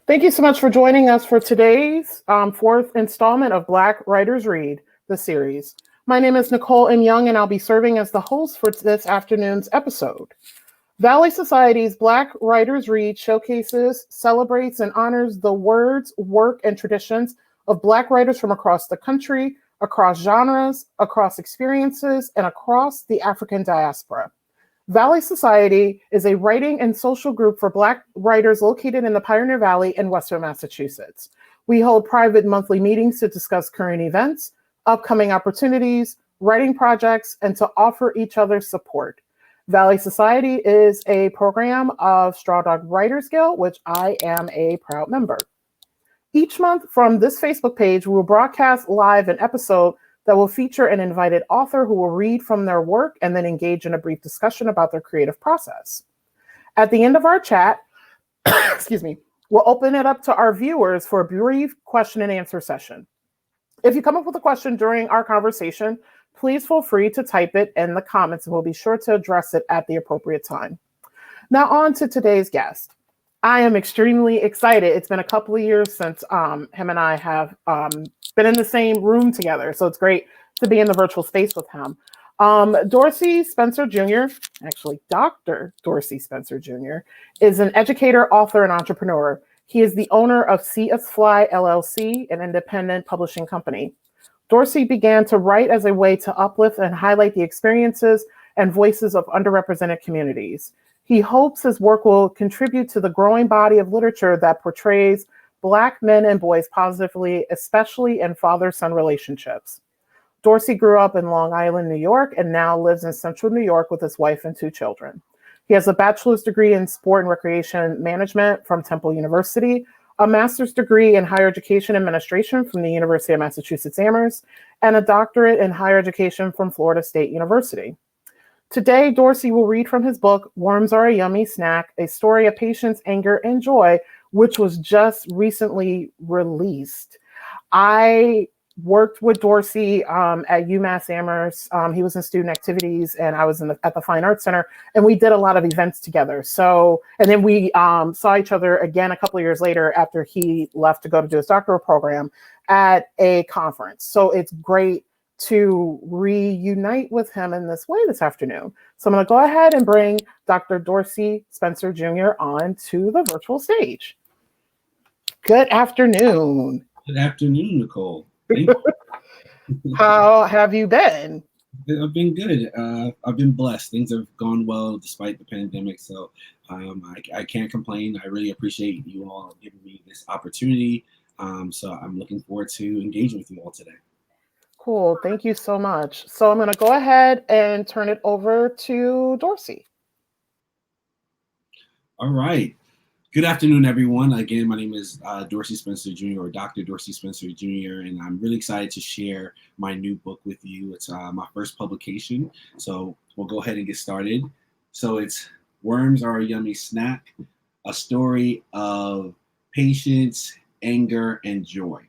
Thank you so much for joining us for today's fourth installment of Black Writers Read, the series. My name is Nicole M. Young, and I'll be serving as the host for this afternoon's episode. Valley Society's Black Writers Read showcases, celebrates, and honors the words, work, and traditions of Black writers from across the country, across genres, across experiences, and across the African diaspora. Valley Society is a writing and social group for Black writers located in the Pioneer Valley in Western Massachusetts. We hold private monthly meetings to discuss current events, upcoming opportunities, writing projects, and to offer each other support. Valley Society is a program of Straw Dog Writers Guild, which I am a proud member. Each month from this Facebook page, we will broadcast live an episode that will feature an invited author who will read from their work and then engage in a brief discussion about their creative process. At the end of our chat, excuse me, we'll open it up to our viewers for a brief question and answer session. If you come up with a question during our conversation, please feel free to type it in the comments and we'll be sure to address it at the appropriate time. Now on to today's guest. I am extremely excited. It's been a couple of years since him and I have been in the same room together. So it's great to be in the virtual space with him. Dorsey Spencer Jr., actually Dr. Dorsey Spencer Jr., is an educator, author, and entrepreneur. He is the owner of See Us Fly LLC, an independent publishing company. Dorsey began to write as a way to uplift and highlight the experiences and voices of underrepresented communities. He hopes his work will contribute to the growing body of literature that portrays Black men and boys positively, especially in father-son relationships. Dorsey grew up in Long Island, New York, and now lives in Central New York with his wife and 2 children. He has a bachelor's degree in sport and recreation management from Temple University, a master's degree in higher education administration from the University of Massachusetts Amherst, and a doctorate in higher education from Florida State University. Today, Dorsey will read from his book, Worms Are a Yummy Snack, a story of patience, anger, and joy, which was just recently released. I worked with Dorsey at UMass Amherst. He was in student activities, and I was at the Fine Arts Center, and we did a lot of events together. So, and then we saw each other again a couple of years later after he left to go to do his doctoral program at a conference. So it's great to reunite with him in this way this afternoon. So I'm going to go ahead and bring Dr. Dorsey Spencer Jr. on to the virtual stage. Good afternoon. Good afternoon, Nicole. Thank you. How have you been? I've been good. I've been blessed. Things have gone well despite the pandemic. So I can't complain. I really appreciate you all giving me this opportunity. So I'm looking forward to engaging with you all today. Cool. Thank you so much. So I'm going to go ahead and turn it over to Dorsey. All right. Good afternoon, everyone. Again, my name is Dorsey Spencer Jr. or Dr. Dorsey Spencer Jr. And I'm really excited to share my new book with you. It's my first publication. So we'll go ahead and get started. So it's Worms Are a Yummy Snack, a story of patience, anger, and joy.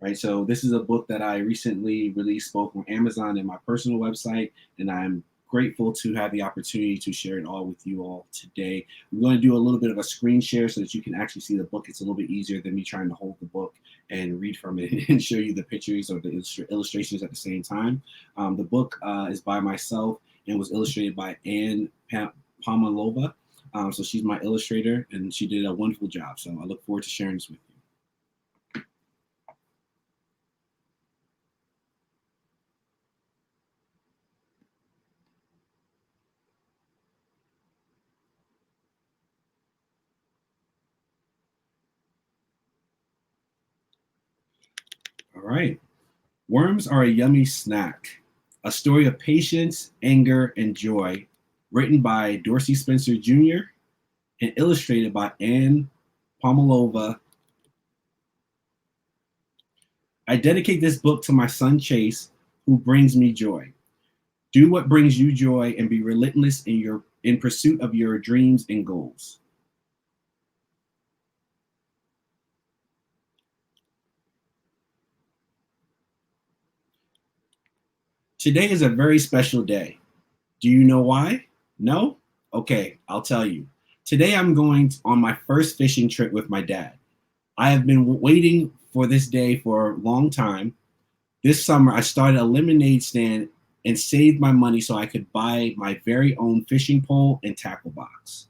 Right, so this is a book that I recently released both on Amazon and my personal website, and I'm grateful to have the opportunity to share it all with you all today. I'm going to do a little bit of a screen share so that you can actually see the book. It's a little bit easier than me trying to hold the book and read from it and show you the pictures or the illustrations at the same time. The book is by myself and was illustrated by Anne Pomalova. So she's my illustrator, and she did a wonderful job. So I look forward to sharing this with you. All right. Worms Are a Yummy Snack, a story of patience, anger, and joy, written by Dorsey Spencer Jr. and illustrated by Anne Pomalova. I dedicate this book to my son Chase, who brings me joy. Do what brings you joy and be relentless in pursuit of your dreams and goals. Today is a very special day. Do you know why? No? Okay, I'll tell you. Today I'm going on my first fishing trip with my dad. I have been waiting for this day for a long time. This summer, I started a lemonade stand and saved my money so I could buy my very own fishing pole and tackle box.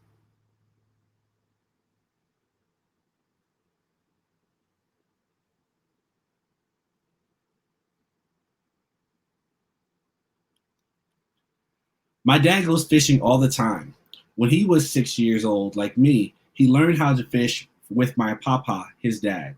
My dad goes fishing all the time. When he was 6 years old, like me, he learned how to fish with my papa, his dad.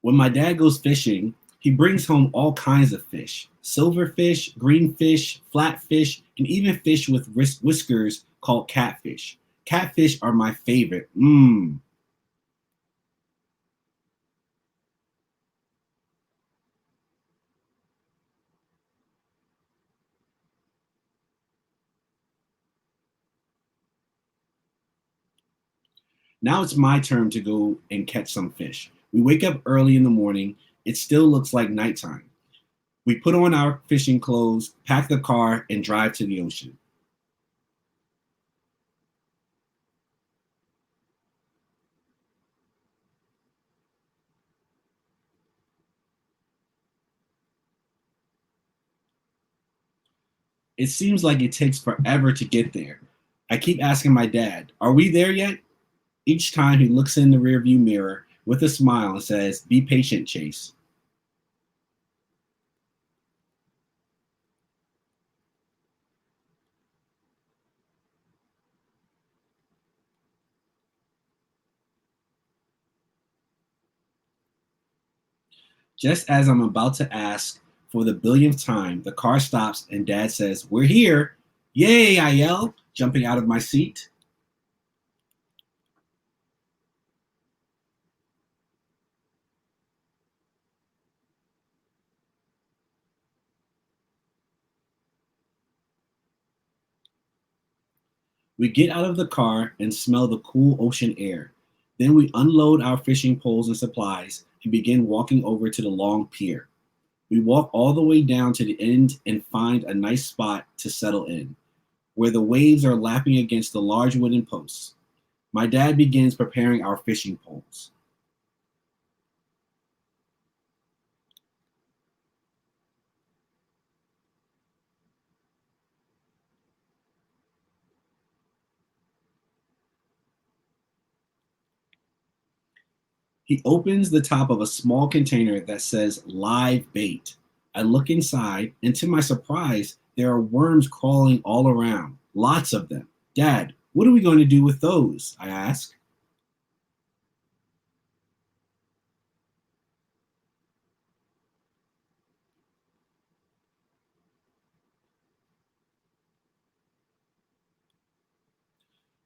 When my dad goes fishing, he brings home all kinds of fish: silverfish, greenfish, flatfish, and even fish with whiskers called catfish. Catfish are my favorite. Mmm. Now it's my turn to go and catch some fish. We wake up early in the morning. It still looks like nighttime. We put on our fishing clothes, pack the car, and drive to the ocean. It seems like it takes forever to get there. I keep asking my dad, "Are we there yet?" Each time he looks in the rearview mirror with a smile and says, "Be patient, Chase." Just as I'm about to ask for the billionth time, the car stops and Dad says, "We're here." "Yay," I yell, jumping out of my seat. We get out of the car and smell the cool ocean air. Then we unload our fishing poles and supplies and begin walking over to the long pier. We walk all the way down to the end and find a nice spot to settle in, where the waves are lapping against the large wooden posts. My dad begins preparing our fishing poles. He opens the top of a small container that says live bait. I look inside, and to my surprise, there are worms crawling all around. Lots of them. "Dad, what are we going to do with those?" I ask.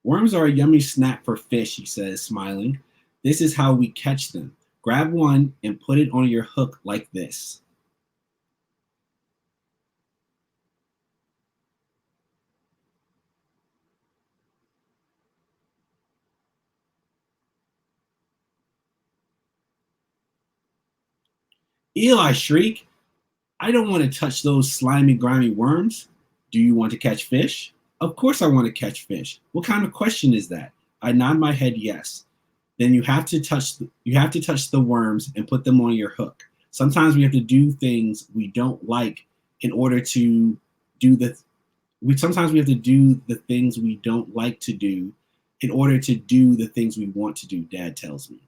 "Worms are a yummy snack for fish," he says, smiling. "This is how we catch them. Grab one and put it on your hook like this." "Ew," I shriek. "I don't want to touch those slimy, grimy worms." "Do you want to catch fish?" "Of course I want to catch fish. What kind of question is that?" I nod my head yes. "Then you have to touch the worms and put them on your hook. Sometimes we have to do things we don't like in order to do the we sometimes we have to do the things we don't like to do in order to do the things we want to do," Dad tells me.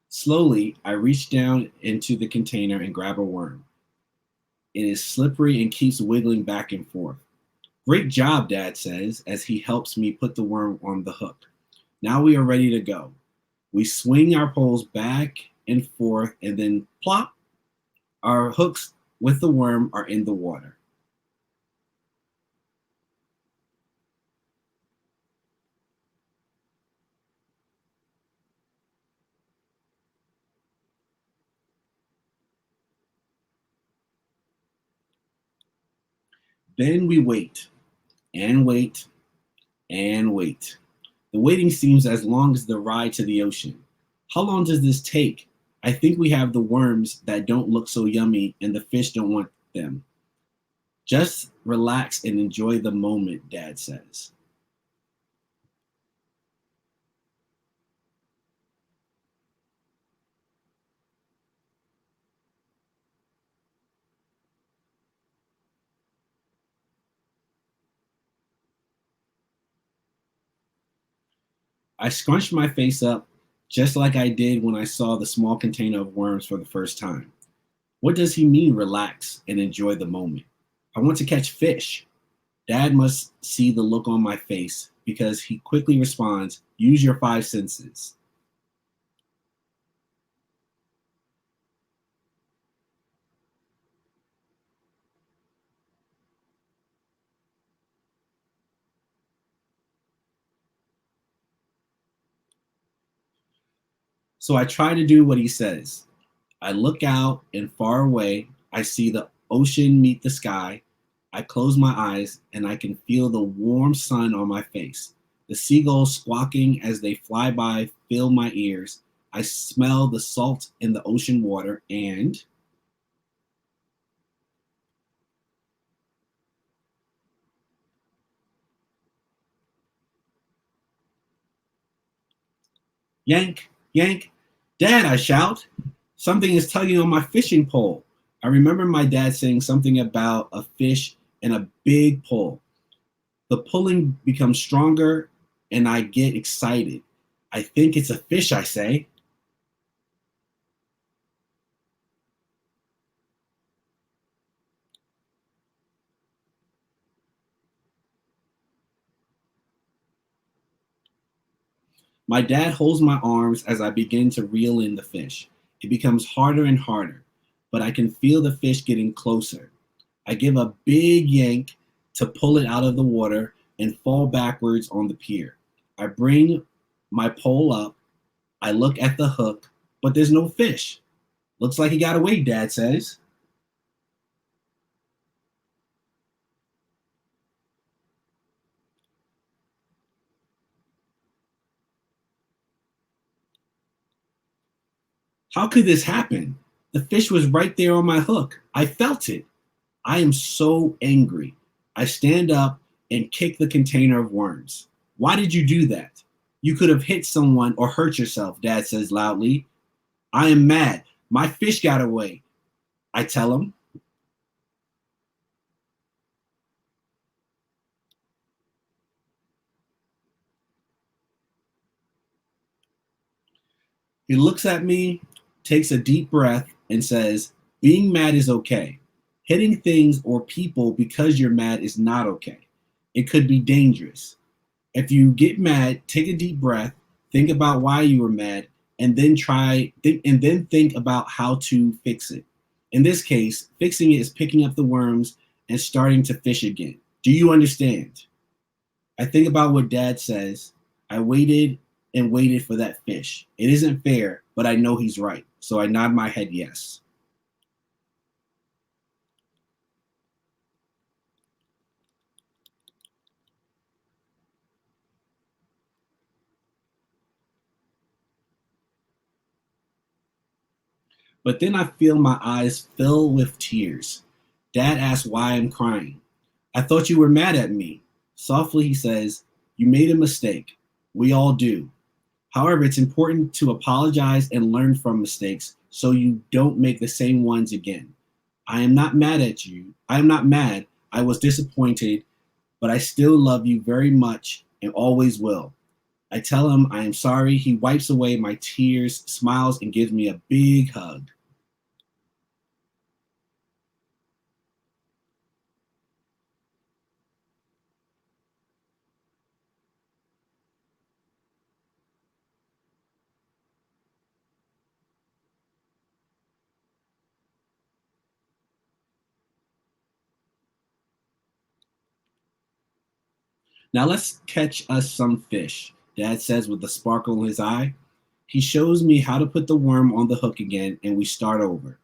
Slowly, I reach down into the container and grab a worm. It is slippery and keeps wiggling back and forth. "Great job," Dad says as he helps me put the worm on the hook. "Now we are ready to go." We swing our poles back and forth, and then plop, our hooks with the worm are in the water. Then we wait and wait and wait. The waiting seems as long as the ride to the ocean. How long does this take? I think we have the worms that don't look so yummy and the fish don't want them. Just relax and enjoy the moment, Dad says. I scrunched my face up just like I did when I saw the small container of worms for the first time. What does he mean, relax and enjoy the moment? I want to catch fish. Dad must see the look on my face because he quickly responds, use your five senses. So I try to do what he says. I look out and far away, I see the ocean meet the sky. I close my eyes and I can feel the warm sun on my face. The seagulls squawking as they fly by fill my ears. I smell the salt in the ocean water and yank, yank. Dad, I shout. Something is tugging on my fishing pole. I remember my dad saying something about a fish and a big pole. The pulling becomes stronger and I get excited. I think it's a fish, I say. My dad holds my arms as I begin to reel in the fish. It becomes harder and harder, but I can feel the fish getting closer. I give a big yank to pull it out of the water and fall backwards on the pier. I bring my pole up. I look at the hook, but there's no fish. Looks like he got away, Dad says. How could this happen? The fish was right there on my hook. I felt it. I am so angry. I stand up and kick the container of worms. Why did you do that? You could have hit someone or hurt yourself, Dad says loudly. I am mad. My fish got away. I tell him. He looks at me, takes a deep breath, and says, being mad is okay. Hitting things or people because you're mad is not okay. It could be dangerous. If you get mad, take a deep breath, think about why you were mad, and then think about how to fix it. In this case, fixing it is picking up the worms and starting to fish again. Do you understand? I think about what Dad says. I waited and waited for that fish. It isn't fair, but I know he's right. So I nod my head yes. But then I feel my eyes fill with tears. Dad asks why I'm crying. I thought you were mad at me. Softly, he says, you made a mistake. We all do. However, it's important to apologize and learn from mistakes so you don't make the same ones again. I am not mad at you. I am not mad. I was disappointed, but I still love you very much and always will. I tell him I am sorry. He wipes away my tears, smiles, and gives me a big hug. Now let's catch us some fish, Dad says with a sparkle in his eye. He shows me how to put the worm on the hook again, and we start over.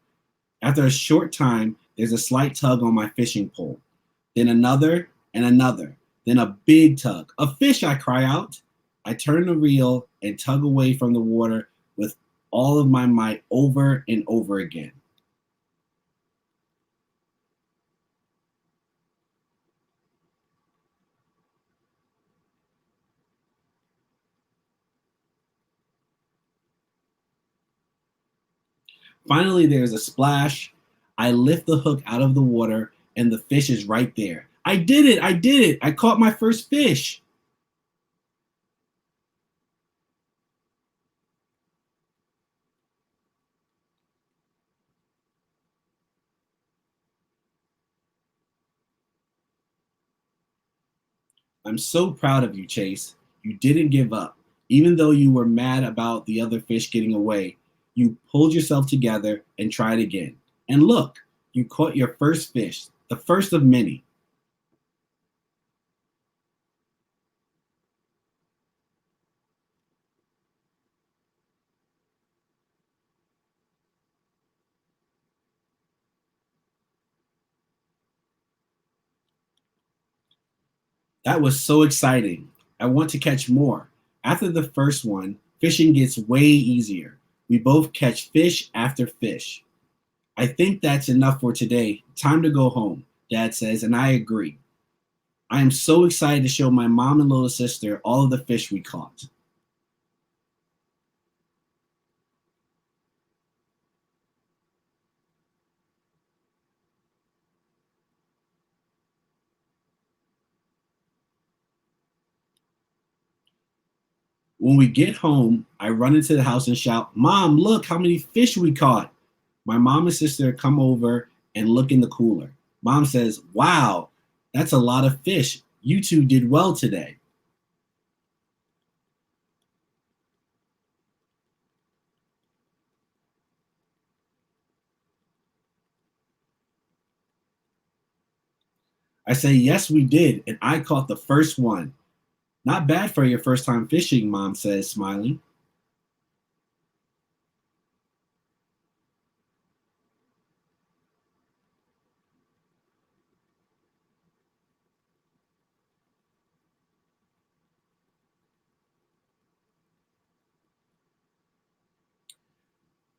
After a short time, there's a slight tug on my fishing pole. then another and another, then a big tug. A fish, I cry out. I turn the reel and tug away from the water with all of my might over and over again. Finally, there's a splash. I lift the hook out of the water and the fish is right there. I did it! I did it! I caught my first fish! I'm so proud of you, Chase. You didn't give up. Even though you were mad about the other fish getting away, you pulled yourself together and tried again. And look, you caught your first fish, the first of many. That was so exciting. I want to catch more. After the first one, fishing gets way easier. We both catch fish after fish. I think that's enough for today. Time to go home, Dad says, and I agree. I am so excited to show my mom and little sister all of the fish we caught. When we get home, I run into the house and shout, Mom, look how many fish we caught. My mom and sister come over and look in the cooler. Mom says, Wow, that's a lot of fish. You two did well today. I say, Yes, we did, and I caught the first one. Not bad for your first time fishing, Mom says, smiling.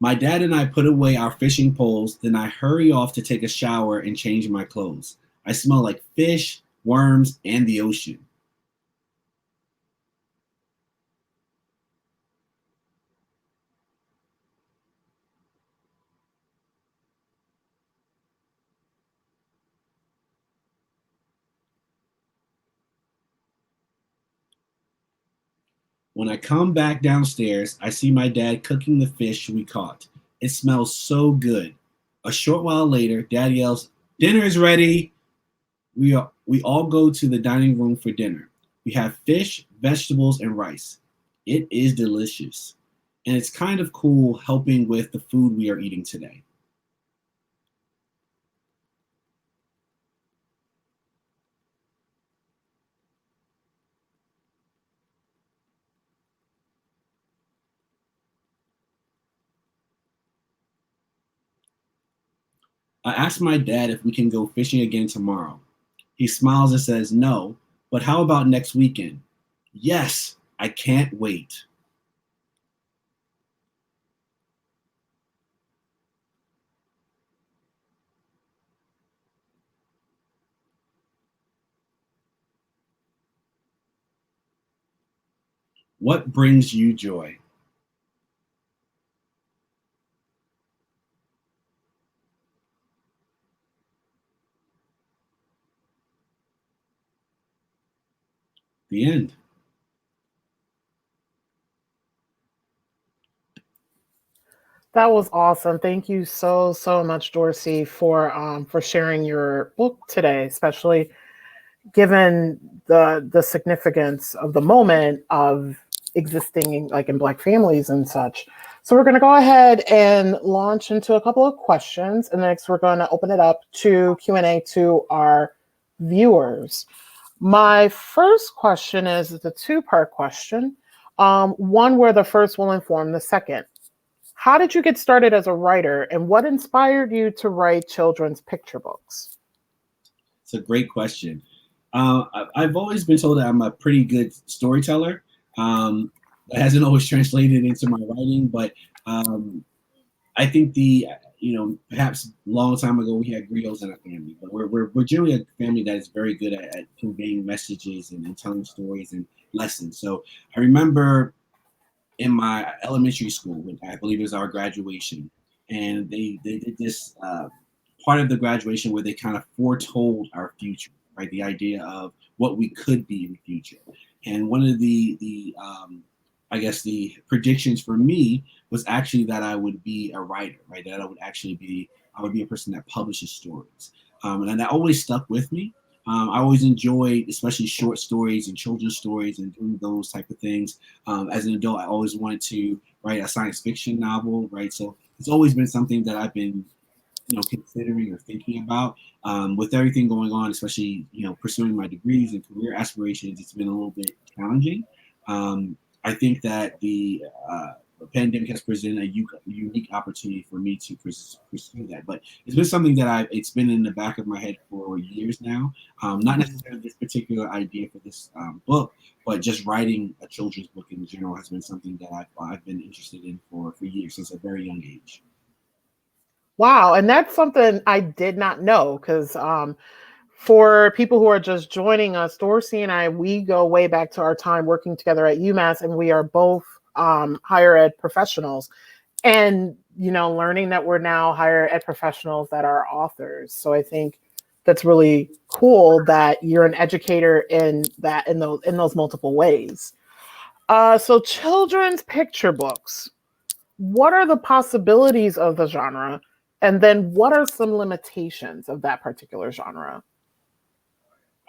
My dad and I put away our fishing poles, then I hurry off to take a shower and change my clothes. I smell like fish, worms, and the ocean. When I come back downstairs, I see my dad cooking the fish we caught. It smells so good. A short while later, Dad yells, Dinner is ready. We all go to the dining room for dinner. We have fish, vegetables, and rice. It is delicious. And it's kind of cool helping with the food we are eating today. I asked my dad if we can go fishing again tomorrow. He smiles and says, No, but how about next weekend? Yes, I can't wait. What brings you joy? The end. That was awesome. Thank you so much, Dorsey, for sharing your book today, especially given the significance of the moment of existing like in Black families and such. So we're going to go ahead and launch into a couple of questions, and next we're going to open it up to Q&A to our viewers. My first question is a two-part question. One where the first will inform the second. How did you get started as a writer, and what inspired you to write children's picture books? It's a great question. I've always been told that I'm a pretty good storyteller. That hasn't always translated into my writing, but um, I think perhaps a long time ago we had griots in our family, but we're generally a family that is very good at conveying messages and telling stories and lessons. So I remember in my elementary school, when I believe it was our graduation, and they did this part of the graduation where they kind of foretold our future, right? The idea of what we could be in the future. And one of the I guess the predictions for me was actually that I would be a writer, right? That I would be a person that publishes stories, and that always stuck with me. I always enjoyed, especially short stories and children's stories and doing those type of things. As an adult, I always wanted to write a science fiction novel, right? So it's always been something that I've been, considering or thinking about. With everything going on, especially, pursuing my degrees and career aspirations, it's been a little bit challenging. I think that the pandemic has presented a unique opportunity for me to pursue that. But it's been something that it's been in the back of my head for years now. Not necessarily this particular idea for this book, but just writing a children's book in general has been something that I've been interested in for years, since a very young age. Wow, and that's something I did not know because for people who are just joining us, Dorsey and I, we go way back to our time working together at UMass, and we are both higher ed professionals. And learning that we're now higher ed professionals that are authors. So I think that's really cool that you're an educator in those multiple ways. So children's picture books. What are the possibilities of the genre? And then what are some limitations of that particular genre?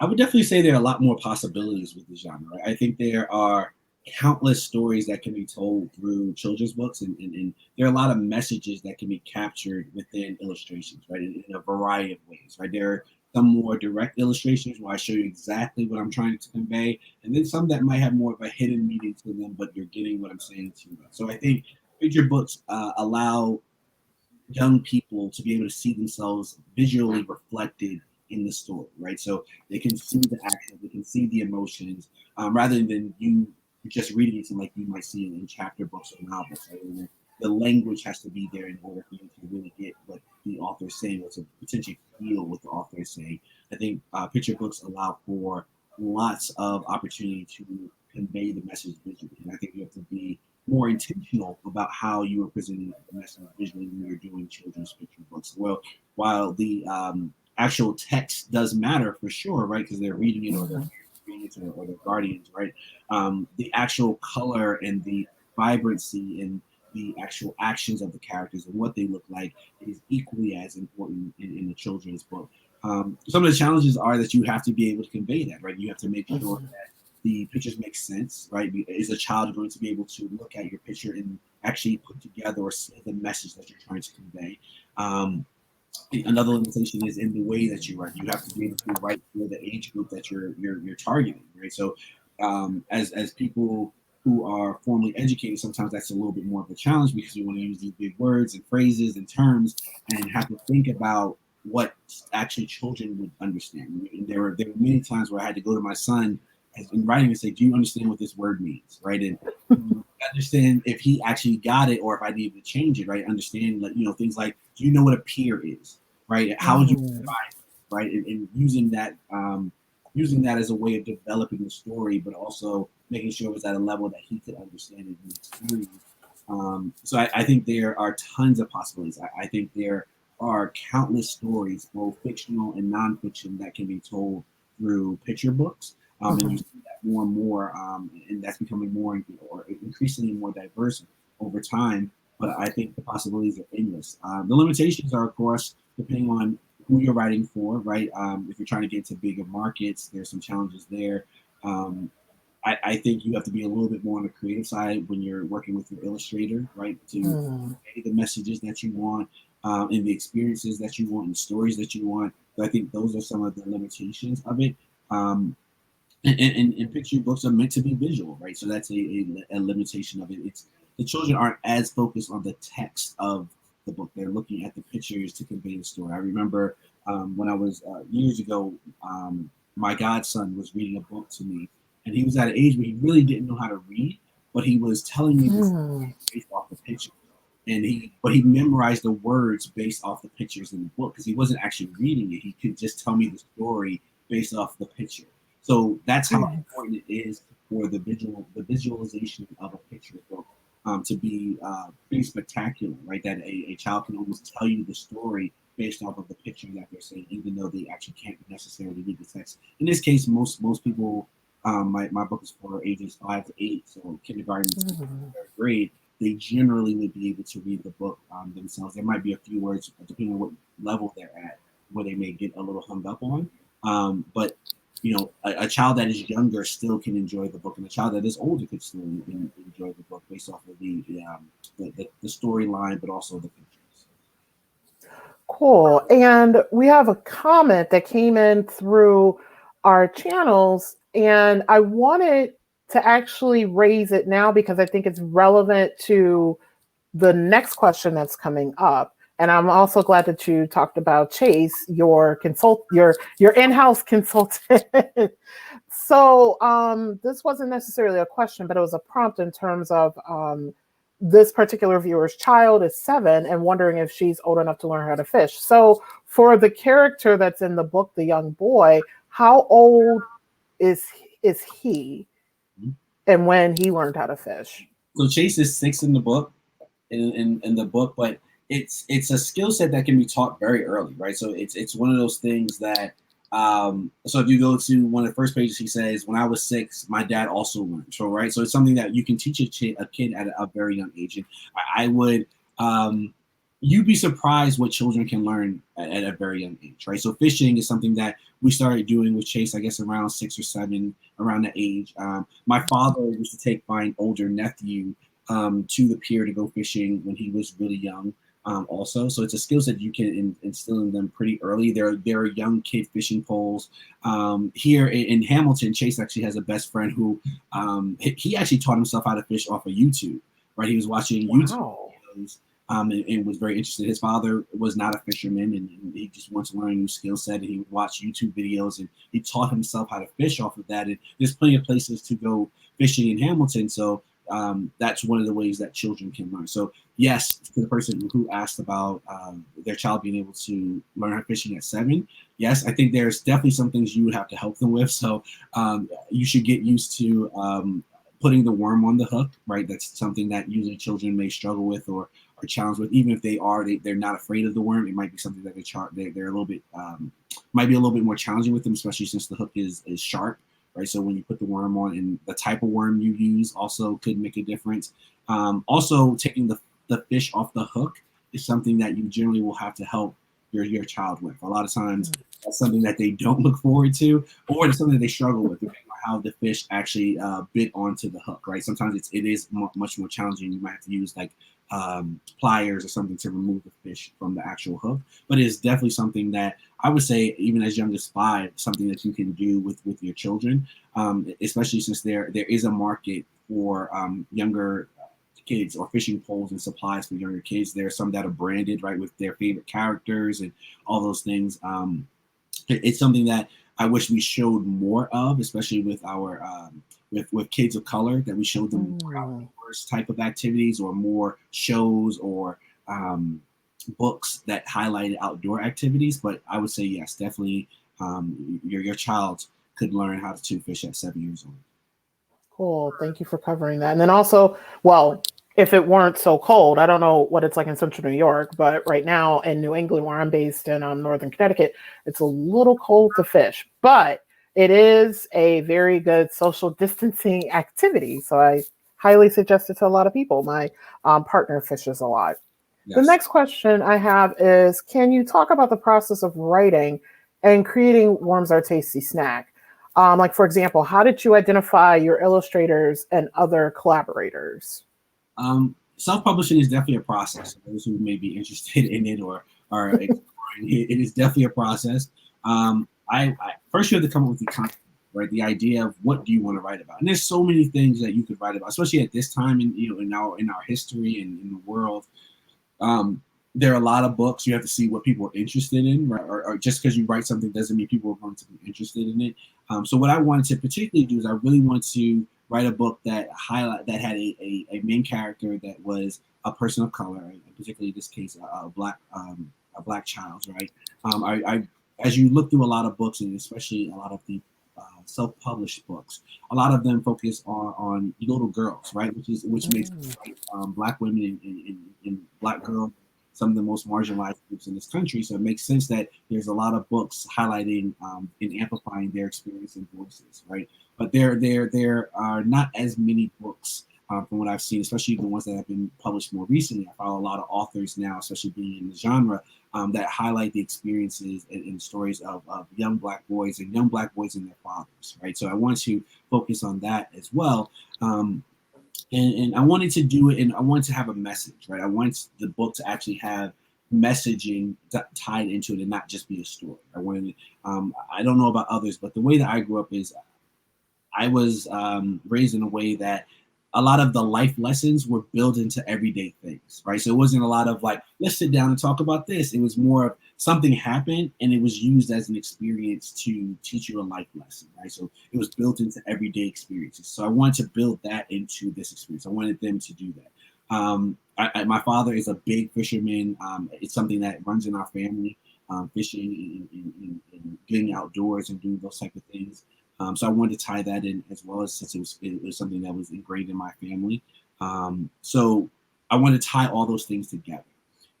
I would definitely say there are a lot more possibilities with the genre. Right? I think there are countless stories that can be told through children's books, and there are a lot of messages that can be captured within illustrations, right, in a variety of ways. Right, there are some more direct illustrations where I show you exactly what I'm trying to convey, and then some that might have more of a hidden meaning to them, but you're getting what I'm saying to them. So I think picture books allow young people to be able to see themselves visually reflected in the story, right? So they can see the action, they can see the emotions, rather than you just reading it like you might see it in chapter books or novels. Right? And the language has to be there in order for you to really get what the author is saying, or to potentially feel what the author is saying. I think picture books allow for lots of opportunity to convey the message visually, and I think you have to be more intentional about how you are presenting the message visually when you're doing children's picture books. Well, while the actual text does matter for sure, right? Because they're reading it, or they're reading it, or their guardians, right? The actual color and the vibrancy and the actual actions of the characters and what they look like is equally as important in the children's book. Some of the challenges are that you have to be able to convey that, right? You have to make sure that the pictures make sense, right? Is a child going to be able to look at your picture and actually put together or see the message that you're trying to convey? Another limitation is in the way that you write. You have to be able to write for the age group that you're targeting, right? So, as people who are formally educated, sometimes that's a little bit more of a challenge because you want to use these big words and phrases and terms and have to think about what actually children would understand. And there were many times where I had to go to my son in writing and say, "Do you understand what this word means?" Right, and understand if he actually got it or if I need to change it. Right, understand things like, do you know what a peer is? Right, how would you define it? Right, and using that as a way of developing the story, but also making sure it was at a level that he could understand it and experience. So I think there are tons of possibilities. I think there are countless stories, both fictional and nonfiction, that can be told through picture books. And you see that more and more, and that's becoming more or increasingly more diverse over time. But I think the possibilities are endless. The limitations are, of course, depending on who you're writing for, right? If you're trying to get to bigger markets, there's some challenges there. Um, I think you have to be a little bit more on the creative side when you're working with your illustrator, right? To convey the messages that you want, and the experiences that you want and stories that you want. So I think those are some of the limitations of it. And picture books are meant to be visual, right? So that's a limitation of it. It's the children aren't as focused on the text of the book; they're looking at the pictures to convey the story. I remember when I was years ago, my godson was reading a book to me, and he was at an age where he really didn't know how to read, but he was telling me this Mm. based off the pictures. And he memorized the words based off the pictures in the book because he wasn't actually reading it. He could just tell me the story based off the picture. So that's how Mm. important it is for the visualization of a picture book to be pretty spectacular, right? That a child can almost tell you the story based off of the picture that they're seeing, even though they actually can't necessarily read the text. In this case, most people, my book is for ages 5 to 8, so kindergarten to Mm. third grade. They generally would be able to read the book themselves. There might be a few words, depending on what level they're at, where they may get a little hung up on. But a child that is younger still can enjoy the book, and a child that is older could still enjoy the book based off of the storyline, but also the pictures. Cool. And we have a comment that came in through our channels, and I wanted to actually raise it now because I think it's relevant to the next question that's coming up. And I'm also glad that you talked about Chase, your in-house consultant. So this wasn't necessarily a question, but it was a prompt in terms of this particular viewer's child is 7 and wondering if she's old enough to learn how to fish. So for the character that's in the book, the young boy, how old is is he, Mhm. and when he learned how to fish? So Chase is 6 in the book, in the book, but it's a skill set that can be taught very early, right? So it's one of those things that so if you go to one of the first pages, he says, "When I was 6, my dad also learned." So right, so it's something that you can teach a kid at a very young age, and I would. You'd be surprised what children can learn at a very young age, right? So fishing is something that we started doing with Chase, I guess, around 6 or 7, around that age. My father used to take my older nephew to the pier to go fishing when he was really young. Also, so it's a skill set you can instill in them pretty early. There are young kid fishing poles here in Hamilton. Chase actually has a best friend who he actually taught himself how to fish off of YouTube. Right, he was watching YouTube Wow. videos. And was very interested. His father was not a fisherman, and he just wants to learn a new skill set. And he would watch YouTube videos, and he taught himself how to fish off of that. And there's plenty of places to go fishing in Hamilton, so that's one of the ways that children can learn. So yes, to the person who asked about their child being able to learn how fishing at 7, yes, I think there's definitely some things you would have to help them with. So you should get used to putting the worm on the hook, right? That's something that usually children may struggle with or are challenged with. Even if they're not afraid of the worm, it might be something that they're a little bit might be a little bit more challenging with them, especially since the hook is sharp, right? So when you put the worm on, and the type of worm you use also could make a difference. Also, taking the fish off the hook is something that you generally will have to help your child with. A lot of times, that's something that they don't look forward to, or it's something that they struggle with, depending on how the fish actually bit onto the hook, right? Sometimes it is much more challenging. You might have to use like pliers or something to remove the fish from the actual hook. But it's definitely something that I would say, even as young as 5, something that you can do with your children, especially since there is a market for younger kids, or fishing poles and supplies for younger kids. There are some that are branded, right, with their favorite characters and all those things. It's something that I wish we showed more of, especially with our with kids of color, that we showed them more Mm. outdoors type of activities, or more shows, or books that highlighted outdoor activities. But I would say yes, definitely, your child could learn how to fish at 7 years old. Cool. Thank you for covering that. And then also, well, if it weren't so cold, I don't know what it's like in central New York, but right now in New England, where I'm based in northern Connecticut, it's a little cold to fish, but it is a very good social distancing activity. So I highly suggest it to a lot of people. My partner fishes a lot. The Yes. next question I have is, can you talk about the process of writing and creating Worms Are Tasty Snack? Like, for example, how did you identify your illustrators and other collaborators? Self-publishing is definitely a process. For those who may be interested in it or are exploring it, it is definitely a process. I first you have to come up with the content, right? The idea of what do you want to write about, and there's so many things that you could write about, especially at this time in in our history and in the world. there are a lot of books. You have to see what people are interested in, right? Or just because you write something doesn't mean people are going to be interested in it. So what I wanted to particularly do is I really wanted to write a book that had a main character that was a person of color, right? Particularly in this case, a black child, right? I as you look through a lot of books, and especially a lot of the self-published books, a lot of them focus on little girls, right? Which makes right? Black women and black girls some of the most marginalized groups in this country. So it makes sense that there's a lot of books highlighting and amplifying their experience and voices, right? But there are not as many books from what I've seen, especially the ones that have been published more recently. I follow a lot of authors now, especially being in the genre, that highlight the experiences and stories of young black boys and young black boys and their fathers, right? So I want to focus on that as well. And I wanted to do it, and I wanted to have a message, right? I want the book to actually have messaging tied into it and not just be a story. I wanted, I don't know about others, but the way that I grew up is I was raised in a way that a lot of the life lessons were built into everyday things, right? So it wasn't a lot of like, let's sit down and talk about this. It was more of something happened and it was used as an experience to teach you a life lesson, right? So it was built into everyday experiences. So I wanted to build that into this experience. I wanted them to do that. My father is a big fisherman. It's something that runs in our family, fishing and getting outdoors and doing those type of things. So I wanted to tie that in as well, as since it was something that was ingrained in my family. So I wanted to tie all those things together.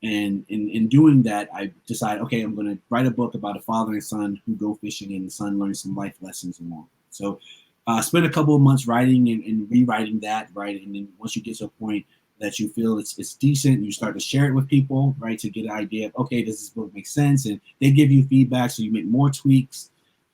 And in doing that, I decided, okay, I'm going to write a book about a father and son who go fishing, and the son learns some life lessons along. So I spent a couple of months writing and rewriting that, right? And then once you get to a point that you feel it's decent, you start to share it with people, right? To get an idea of, okay, does this book make sense? And they give you feedback, so you make more tweaks.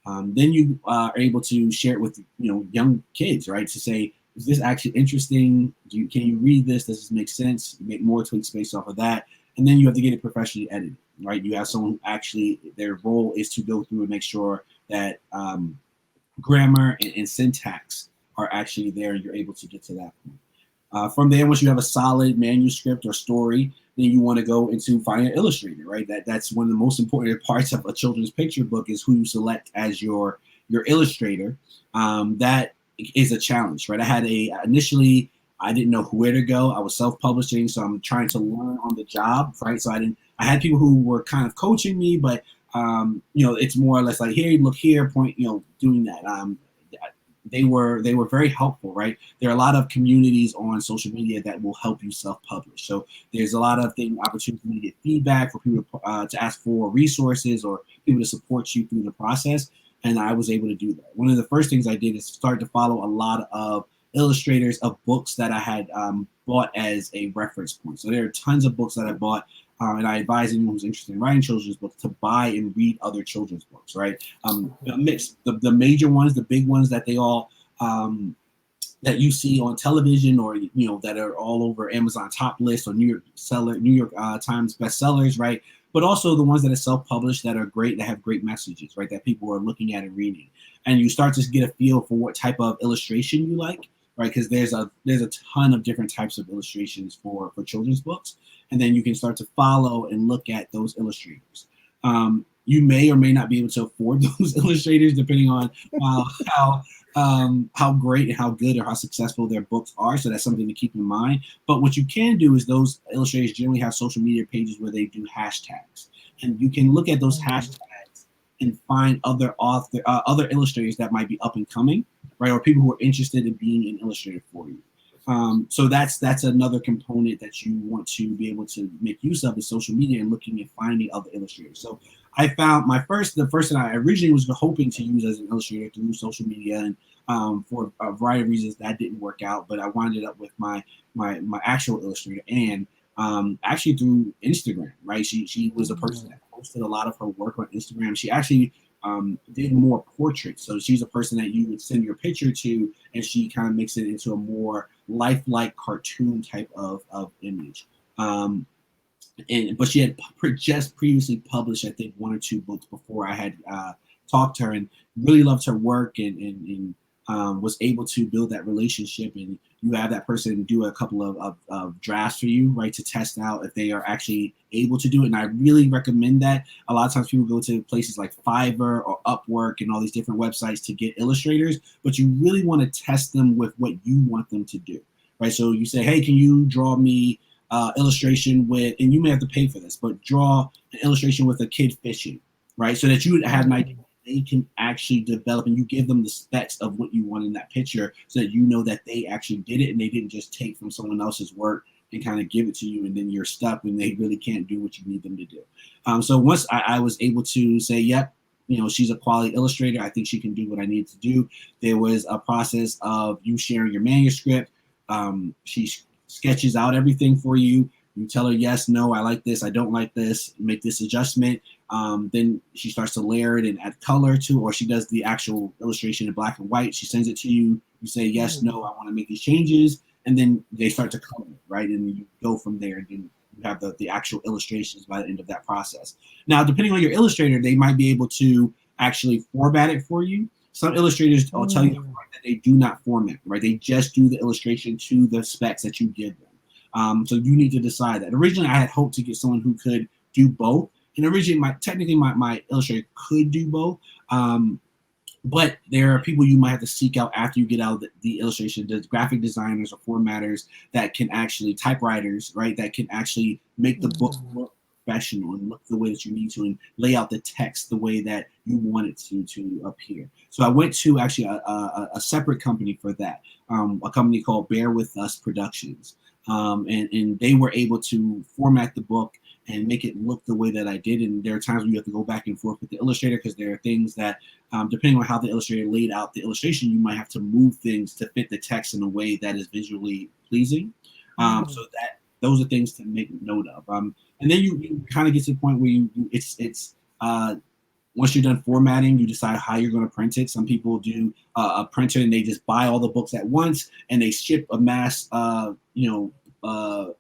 Then you are able to share it with young kids, right? To say, is this actually interesting? Can you read this? Does this make sense? You make more tweaks based off of that, and then you have to get it professionally edited, right? You have someone who actually their role is to go through and make sure that grammar and syntax are actually there, and you're able to get to that point. From there, once you have a solid manuscript or story, then you want to go into find an illustrator, right? That's one of the most important parts of a children's picture book is who you select as your illustrator. That is a challenge, right? Initially I didn't know where to go. I was self-publishing, so I'm trying to learn on the job, right? So I had people who were kind of coaching me, but it's more or less like, here, look here, point, doing that. They were very helpful, right? There are a lot of communities on social media that will help you self-publish. So there's a lot of opportunities to get feedback, for people to ask for resources or people to support you through the process. And I was able to do that. One of the first things I did is start to follow a lot of illustrators of books that I had bought as a reference point. So there are tons of books that I bought. And I advise anyone who's interested in writing children's books to buy and read other children's books, right? A mix, the major ones, the big ones that they all that you see on television, or that are all over Amazon top list or New York Times bestsellers, right? But also the ones that are self-published that are great, that have great messages, right? That people are looking at and reading, and you start to get a feel for what type of illustration you like, right? Because there's a ton of different types of illustrations for children's books. And then you can start to follow and look at those illustrators. You may or may not be able to afford those illustrators, depending on how great and how good or how successful their books are. So that's something to keep in mind. But what you can do is those illustrators generally have social media pages where they do hashtags, and you can look at those hashtags and find other illustrators that might be up and coming, right, or people who are interested in being an illustrator for you. So that's another component that you want to be able to make use of, is social media and looking and finding other illustrators. So I found the first thing I originally was hoping to use as an illustrator through social media, and for a variety of reasons that didn't work out. But I wound up with my actual illustrator, and actually through Instagram, right? She was a person that posted a lot of her work on Instagram. She actually did more portraits. So she's a person that you would send your picture to, and she kind of makes it into a more lifelike cartoon type of image. But she had just previously published, I think, one or two books before I had talked to her, and really loved her work, and was able to build that relationship, and you have that person do a couple of drafts for you, right, to test out if they are actually able to do it. And I really recommend that. A lot of times people go to places like Fiverr or Upwork and all these different websites to get illustrators, but you really want to test them with what you want them to do, right? So you say, hey, can you draw me illustration with, and you may have to pay for this, but draw an illustration with a kid fishing, right? So that you would have an idea they can actually develop, and you give them the specs of what you want in that picture so that you know that they actually did it and they didn't just take from someone else's work and kind of give it to you, and then you're stuck when they really can't do what you need them to do. So once I was able to say, yep, she's a quality illustrator, I think she can do what I need to do, there was a process of you sharing your manuscript. She sketches out everything for you. You tell her, yes, no, I like this, I don't like this, make this adjustment. Then she starts to layer it and add color to, or she does the actual illustration in black and white. She sends it to you. You say, yes, no, I want to make these changes. And then they start to color it, right? And you go from there, and then you have the actual illustrations by the end of that process. Now, depending on your illustrator, they might be able to actually format it for you. Some illustrators will tell you that they do not format, right? They just do the illustration to the specs that you give them. So you need to decide that. Originally, I had hoped to get someone who could do both. And originally, my illustrator could do both. But there are people you might have to seek out after you get out of the illustration, the graphic designers or formatters that can actually, typewriters, right, that can actually make the book look professional and look the way that you need to, and lay out the text the way that you want it to appear. So I went to actually a separate company for that, a company called Bear With Us Productions. And they were able to format the book and make it look the way that I did. And there are times when you have to go back and forth with the illustrator, because there are things that, depending on how the illustrator laid out the illustration, you might have to move things to fit the text in a way that is visually pleasing. So that those are things to make note of. And then you kind of get to the point where it's once you're done formatting, you decide how you're going to print it. Some people do a printer and they just buy all the books at once and they ship a mass,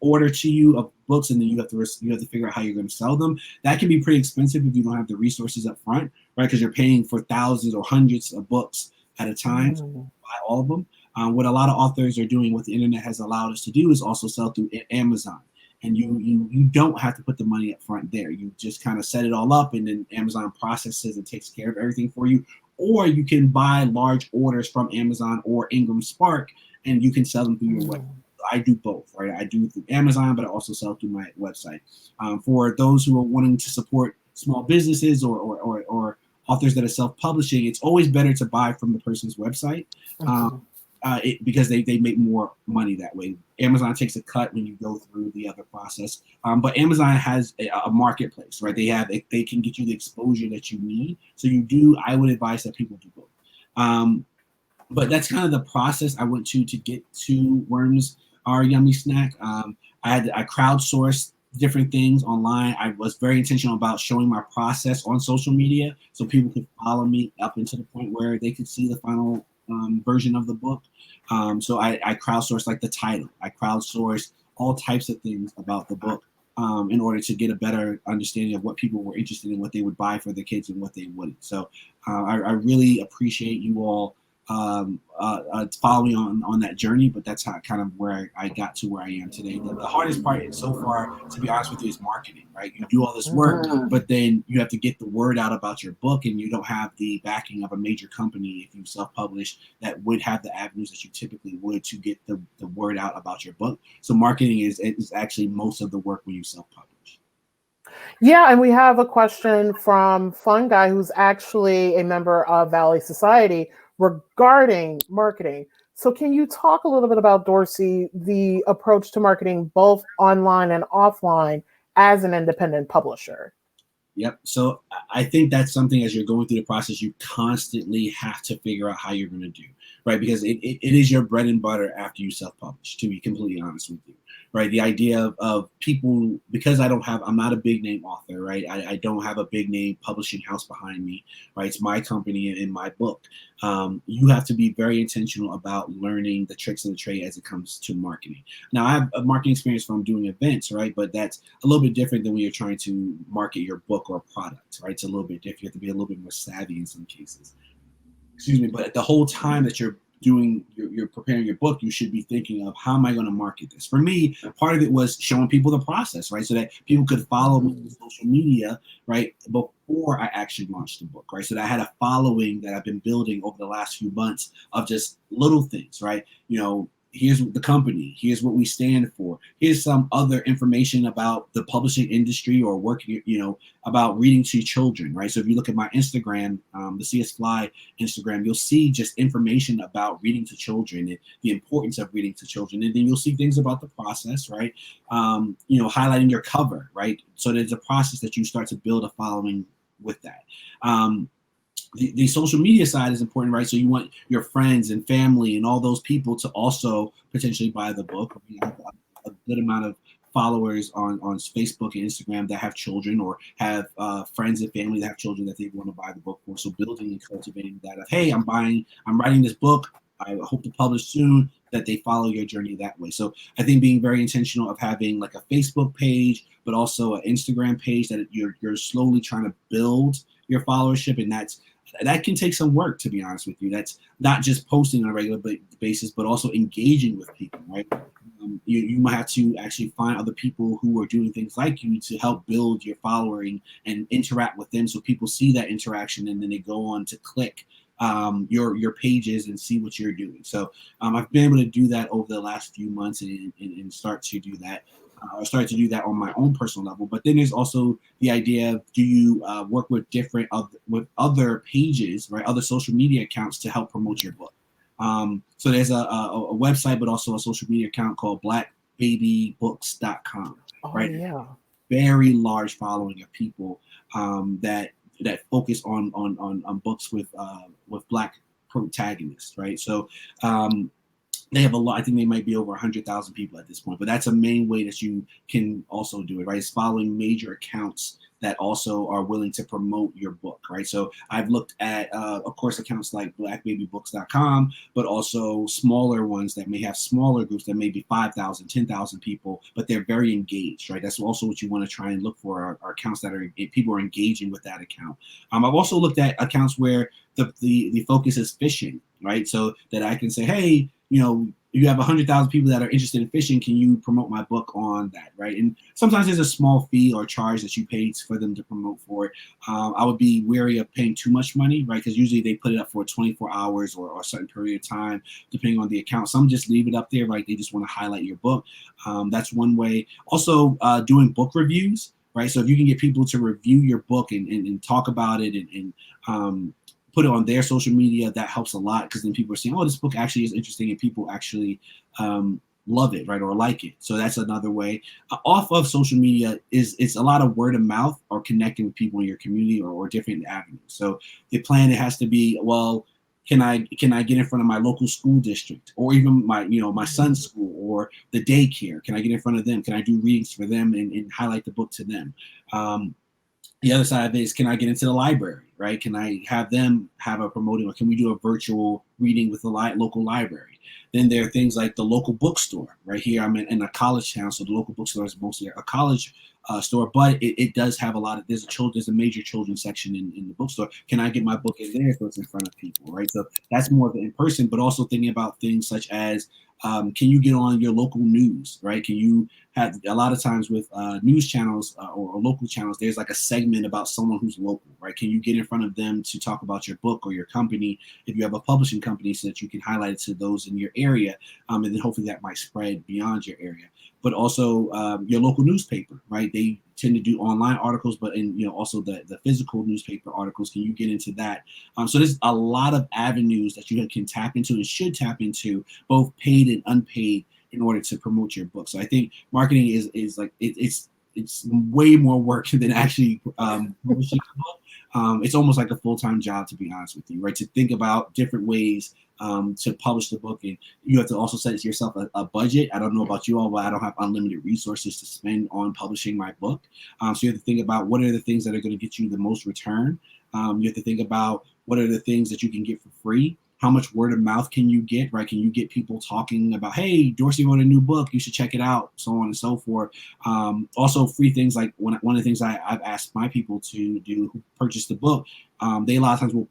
order to you of books, and then you have to figure out how you're going to sell them. That can be pretty expensive if you don't have the resources up front, right? Because you're paying for thousands or hundreds of books at a time to buy all of them. What a lot of authors are doing, what the internet has allowed us to do, is also sell through Amazon. And you don't have to put the money up front there. You just kind of set it all up, and then Amazon processes and takes care of everything for you. Or you can buy large orders from Amazon or Ingram Spark, and you can sell them through your website. I do both, right? I do through Amazon, but I also sell through my website. For those who are wanting to support small businesses or authors that are self-publishing, it's always better to buy from the person's website. Because they make more money that way. Amazon takes a cut when you go through the other process, but Amazon has a marketplace, right? They can get you the exposure that you need. So I would advise that people do both. But that's kind of the process I went to get to Worms Are Yummy Snack. I crowdsourced different things online. I was very intentional about showing my process on social media so people could follow me up into the point where they could see the final version of the book. So I crowdsourced like the title. I crowdsourced all types of things about the book in order to get a better understanding of what people were interested in, what they would buy for their kids and what they wouldn't. So I really appreciate you all follow me on that journey, but that's how kind of where I got to where I am today. The hardest part so far, to be honest with you, is marketing, right? You do all this work, but then you have to get the word out about your book, and you don't have the backing of a major company if you self-publish that would have the avenues that you typically would to get the word out about your book. So marketing is actually most of the work when you self-publish. Yeah, and we have a question from Fun Guy, who's actually a member of Valley Society, regarding marketing. So can you talk a little bit about, Dorsey, the approach to marketing both online and offline as an independent publisher? Yep. So I think that's something, as you're going through the process, you constantly have to figure out how you're going to do, right? Because it is your bread and butter after you self-publish, to be completely honest with you, right? The idea of people, because I'm not a big name author, right? I don't have a big name publishing house behind me, right? It's my company and my book. You have to be very intentional about learning the tricks of the trade as it comes to marketing. Now, I have a marketing experience from doing events, right? But that's a little bit different than when you're trying to market your book or product, right? It's a little bit different. You have to be a little bit more savvy in some cases. excuse me, but the whole time that you're preparing your book, you should be thinking of, how am I going to market this? For me, part of it was showing people the process, right? So that people could follow me on social media, right, before I actually launched the book, right? So that I had a following that I've been building over the last few months of just little things, right? Here's the company, here's what we stand for, here's some other information about the publishing industry or working, about reading to children, right? So if you look at my Instagram, the CS Fly Instagram, you'll see just information about reading to children and the importance of reading to children. And then you'll see things about the process, right? Highlighting your cover, right? So there's a process that you start to build a following with that. The social media side is important, right? So you want your friends and family and all those people to also potentially buy the book. We have a good amount of followers on Facebook and Instagram that have children, or have friends and family that have children that they want to buy the book for. So building and cultivating that of, hey, I'm writing this book, I hope to publish soon, that they follow your journey that way. So I think being very intentional of having like a Facebook page, but also an Instagram page that you're slowly trying to build your followership, and that can take some work, to be honest with you. That's not just posting on a regular basis, but also engaging with people, right? You might have to actually find other people who are doing things like you to help build your following and interact with them, so people see that interaction and then they go on to click your pages and see what you're doing. So I've been able to do that over the last few months and start to do that. I started to do that on my own personal level, but then there's also the idea of, do you work with with other pages, right, other social media accounts to help promote your book? So there's a website, but also a social media account called blackbabybooks.com, Oh, right? yeah. Very large following of people that focus on books with Black protagonists, right? So they have a lot. I think they might be over 100,000 people at this point, but that's a main way that you can also do it, right? It's following major accounts that also are willing to promote your book, right? So I've looked at, of course, accounts like blackbabybooks.com, but also smaller ones that may have smaller groups that may be 5,000, 10,000 people, but they're very engaged, right? That's also what you want to try and look for, are accounts that are, people are engaging with that account. I've also looked at accounts where the focus is fishing, right? So that I can say, hey, you have 100,000 people that are interested in fishing. Can you promote my book on that, right? And sometimes there's a small fee or charge that you pay for them to promote for it. I would be wary of paying too much money, right? Because usually they put it up for 24 hours or a certain period of time, depending on the account. Some just leave it up there, right? They just want to highlight your book. That's one way. Also, doing book reviews, right? So if you can get people to review your book and talk about it and put it on their social media, that helps a lot, because then people are saying, oh, this book actually is interesting, and people actually love it, right, or like it. So that's another way. Off of social media it's a lot of word of mouth or connecting with people in your community or different avenues. So the plan, it has to be, well, can I get in front of my local school district, or even my son's school or the daycare? Can I get in front of them? Can I do readings for them and highlight the book to them? The other side of it is, can I get into the library, right? Can I have them have a promoting, or can we do a virtual reading with the local library? Then there are things like the local bookstore. Right here, I'm in a college town, so the local bookstore is mostly a college store, but it does have a lot of, there's a major children's section in the bookstore. Can I get my book in there so it's in front of people, right? So that's more of the in-person, but also thinking about things such as, can you get on your local news, right? Can you have, a lot of times with news channels or local channels, there's like a segment about someone who's local, right? Can you get in front of them to talk about your book or your company, if you have a publishing company, so that you can highlight it to those in your area, and then hopefully that might spread beyond your area. But also your local newspaper, right? They tend to do online articles, but also the physical newspaper articles. Can you get into that? So there's a lot of avenues that you can tap into and should tap into, both paid and unpaid, in order to promote your book. So I think marketing is like it's way more work than actually publishing a book. It's almost like a full-time job, to be honest with you, right? To think about different ways to publish the book, and you have to also set yourself a budget. I don't know about you all, but I don't have unlimited resources to spend on publishing my book. So you have to think about, what are the things that are going to get you the most return. You have to think about, what are the things that you can get for free. How much word of mouth can you get, right? Can you get people talking about, hey, Dorsey wrote a new book, you should check it out, so on and so forth. Also free things, like one of the things I've asked my people to do who purchase the book, they a lot of times will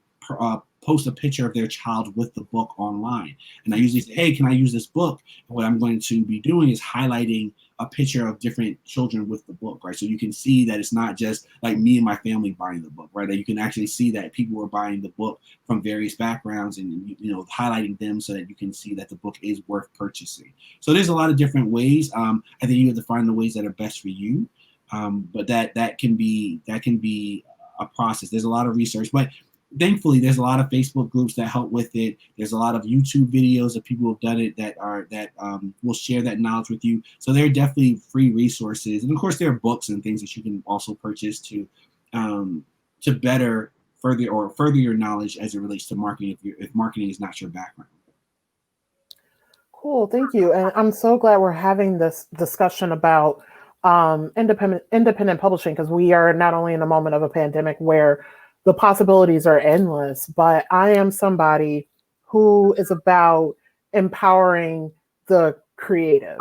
post a picture of their child with the book online. And I usually say, hey, can I use this book? And what I'm going to be doing is highlighting a picture of different children with the book, right? So you can see that it's not just like me and my family buying the book, right? That you can actually see that people are buying the book from various backgrounds and, highlighting them so that you can see that the book is worth purchasing. So there's a lot of different ways. I think you have to find the ways that are best for you. But that can be a process. There's a lot of research, but thankfully there's a lot of Facebook groups that help with it. There's a lot of YouTube videos of people who have done it that will share that knowledge with you. So there are definitely free resources, and of course there are books and things that you can also purchase to better further your knowledge as it relates to marketing if marketing is not your background. Cool, thank you. And I'm so glad we're having this discussion about independent publishing, because we are not only in a moment of a pandemic where the possibilities are endless, but I am somebody who is about empowering the creative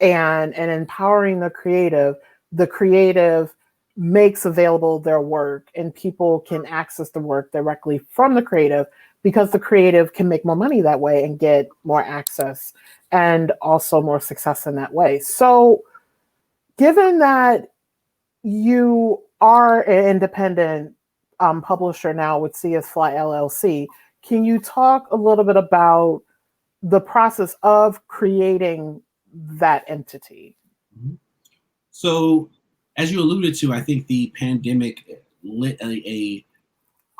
and empowering the creative makes available their work and people can access the work directly from the creative, because the creative can make more money that way and get more access and also more success in that way. So given that you are an independent publisher now with CS Fly LLC, can you talk a little bit about the process of creating that entity? So, as you alluded to, I think the pandemic lit a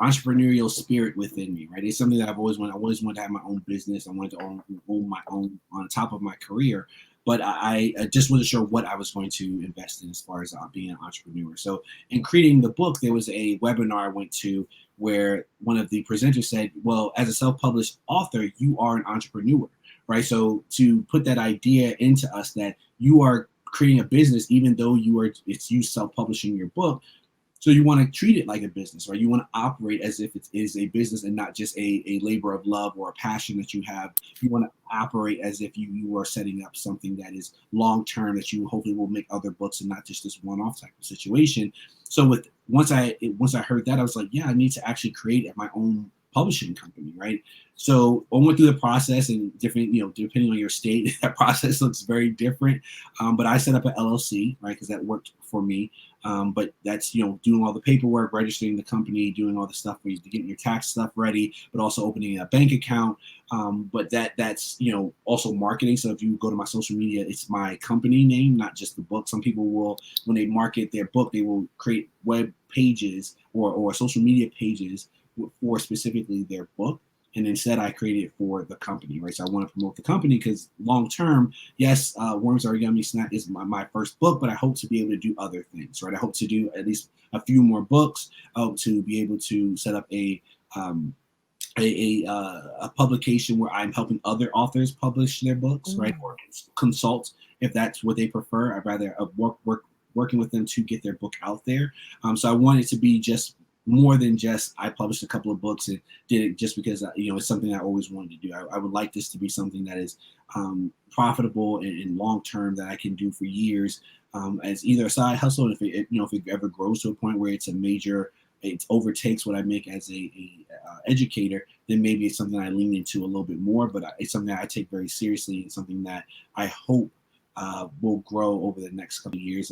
entrepreneurial spirit within me, right? It's something that I've always wanted. I always wanted to have my own business. I wanted to own my own on top of my career, but I just wasn't sure what I was going to invest in as far as being an entrepreneur. So in creating the book, there was a webinar I went to where one of the presenters said, well, as a self-published author, you are an entrepreneur, right? So to put that idea into us that you are creating a business, even though it's you self-publishing your book. So you want to treat it like a business, right? You want to operate as if it is a business and not just a labor of love or a passion that you have. You want to operate as if you are setting up something that is long-term, that you hopefully will make other books and not just this one-off type of situation. So once I heard that, I was like, yeah, I need to actually create my own publishing company, right? So I went through the process, and different, depending on your state, that process looks very different. But I set up an LLC, right, because that worked for me. But that's, doing all the paperwork, registering the company, doing all the stuff where you're getting your tax stuff ready, but also opening a bank account. But that's, also marketing. So if you go to my social media, it's my company name, not just the book. Some people will, when they market their book, they will create web pages or social media pages for specifically their book. And instead, I created it for the company, right? So I want to promote the company because long term, yes, Worms Are a Yummy Snack is my first book, but I hope to be able to do other things, right? I hope to do at least a few more books. I hope to be able to set up a publication where I'm helping other authors publish their books, right? Or consult if that's what they prefer. I'd rather working with them to get their book out there. So I want it to be just more than just I published a couple of books and did it just because it's something I always wanted to do. I would like this to be something that is profitable and long term, that I can do for years as either a side hustle. And if it ever grows to a point where it overtakes what I make as a educator, then maybe it's something I lean into a little bit more. But it's something that I take very seriously and something that I hope will grow over the next couple of years.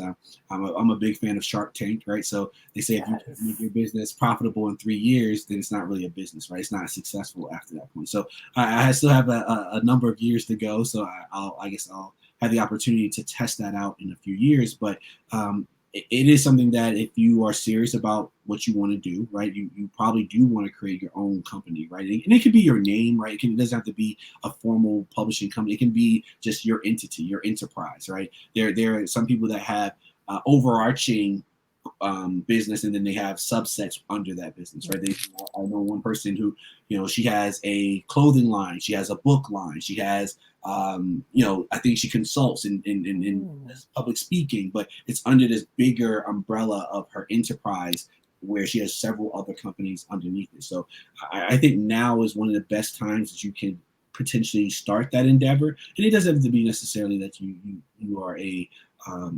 I'm a big fan of Shark Tank, right? So they say if you make your business profitable in 3 years, then it's not really a business, right? It's not successful after that point. So I still have a number of years to go. So I guess I'll have the opportunity to test that out in a few years. But it is something that if you are serious about what you want to do, right, you probably do want to create your own company, right? And it could be your name, right? It doesn't have to be a formal publishing company. It can be just your entity, your enterprise, right? There are some people that have overarching business, and then they have subsets under that business, right? I know one person who, she has a clothing line, she has a book line, she has, I think she consults in public speaking, but it's under this bigger umbrella of her enterprise where she has several other companies underneath it. So I think now is one of the best times that you can potentially start that endeavor. And it doesn't have to be necessarily that you are a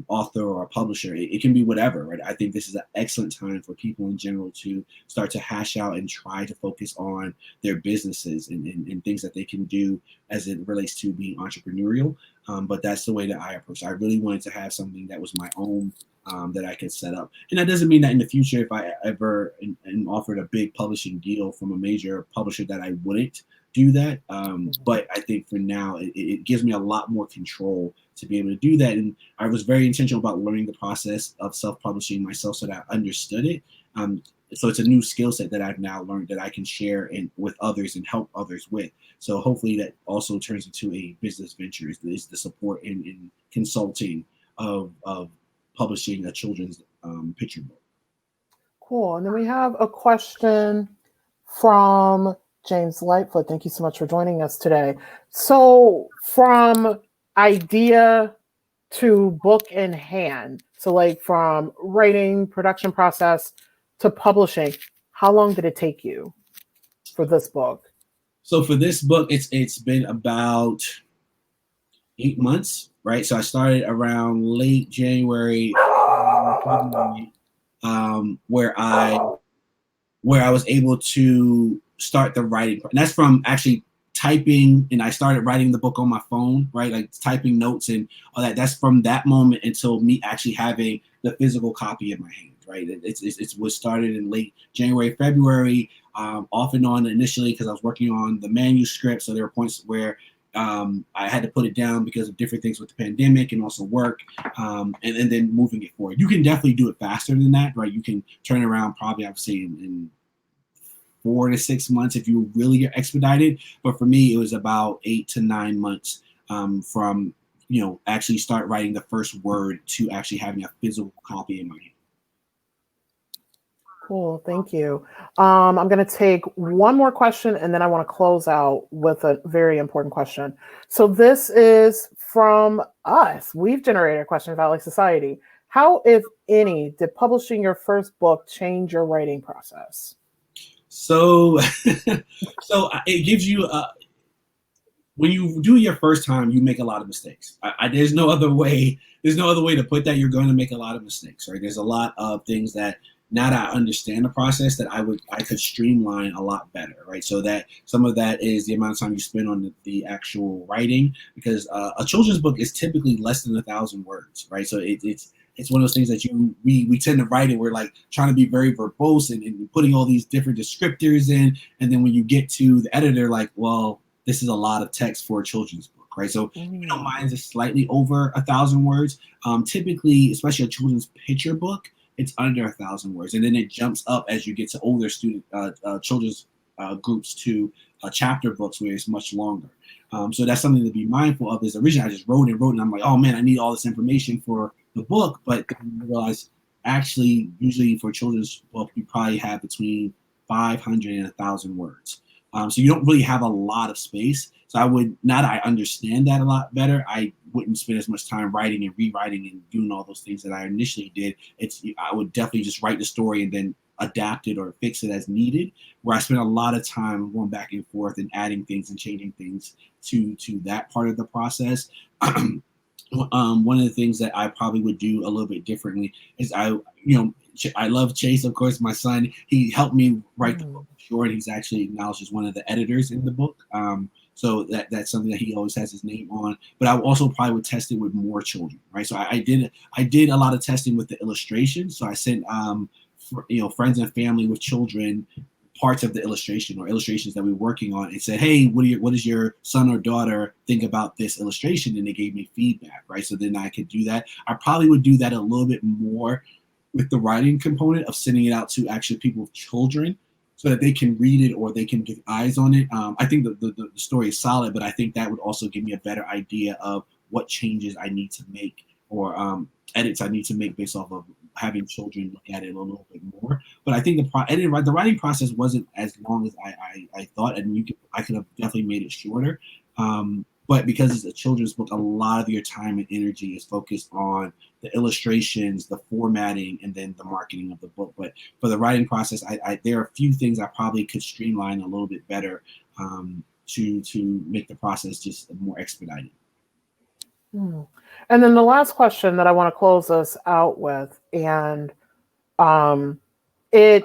author or a publisher. It can be whatever, right? I think this is an excellent time for people in general to start to hash out and try to focus on their businesses and things that they can do as it relates to being entrepreneurial. But that's the way that I approach it. I really wanted to have something that was my own, that I could set up. And that doesn't mean that in the future, if I ever and offered a big publishing deal from a major publisher, that I wouldn't do that. But I think for now, it gives me a lot more control to be able to do that. And I was very intentional about learning the process of self-publishing myself so that I understood it. So it's a new skill set that I've now learned that I can share with others and help others with. So hopefully that also turns into a business venture, is the support in consulting of publishing a children's picture book. Cool. And then we have a question from James Lightfoot. Thank you so much for joining us today. So from idea to book in hand, so like from writing, production process to publishing, how long did it take you for this book? So for this book, it's been about 8 months, right? So I started around late January, where I was able to start the writing. And that's from actually typing, and I started writing the book on my phone, right? Like typing notes and all that. That's from that moment until me actually having the physical copy in my hand, right? It's was started in late January, February, off and on initially because I was working on the manuscript. So there were points where I had to put it down because of different things with the pandemic and also work, and then moving it forward. You can definitely do it faster than that, right? You can turn around probably, I would say, in 4 to 6 months if you really get expedited. But for me, it was about 8 to 9 months from actually start writing the first word to actually having a physical copy in my hand. Cool, thank you. I'm going to take one more question and then I want to close out with a very important question. So this is from us. We've generated a question about like society. How, if any, did publishing your first book change your writing process? So, so it gives you when you do your first time, you make a lot of mistakes. There's no other way. There's no other way to put that. You're going to make a lot of mistakes, right? There's a lot of things that now that I understand the process that I could streamline a lot better, right? So that some of that is the amount of time you spend on the actual writing, because a children's book is typically less than 1,000 words, right? So it's one of those things that we tend to write it. We're like trying to be very verbose and putting all these different descriptors in, and then when you get to the editor, like, well, this is a lot of text for a children's book, right? So mine's is slightly over 1,000 words. Typically, especially a children's picture book, it's under 1,000 words, and then it jumps up as you get to older children's groups to chapter books where it's much longer. So that's something to be mindful of. Is originally I just wrote and I'm like, oh man, I need all this information for the book, but then I realized actually usually for a children's book you probably have between 500 and 1,000 words. So you don't really have a lot of space. So now that I understand that a lot better, I wouldn't spend as much time writing and rewriting and doing all those things that I initially did. I would definitely just write the story and then adapt it or fix it as needed, where I spent a lot of time going back and forth and adding things and changing things to that part of the process. One of the things that I probably would do a little bit differently is I love Chase, of course, my son. He helped me write the book, sure, and he's actually acknowledged as one of the editors in the book. So that's something that he always has his name on. But I also probably would test it with more children, right? So I did a lot of testing with the illustrations. So I sent friends and family with children parts of the illustration or illustrations that we were working on and said, hey, what does your son or daughter think about this illustration? And they gave me feedback, right? So then I could do that. I probably would do that a little bit more with the writing component of sending it out to actually people with children so that they can read it or they can get eyes on it. I think the story is solid, but I think that would also give me a better idea of what changes I need to make or edits I need to make based off of having children look at it a little bit more. But I think the writing process wasn't as long as I thought, and I could have definitely made it shorter. But because it's a children's book, a lot of your time and energy is focused on the illustrations, the formatting, and then the marketing of the book. But for the writing process, there are a few things I probably could streamline a little bit better to make the process just more expedited. Hmm. And then the last question that I want to close us out with, and um, it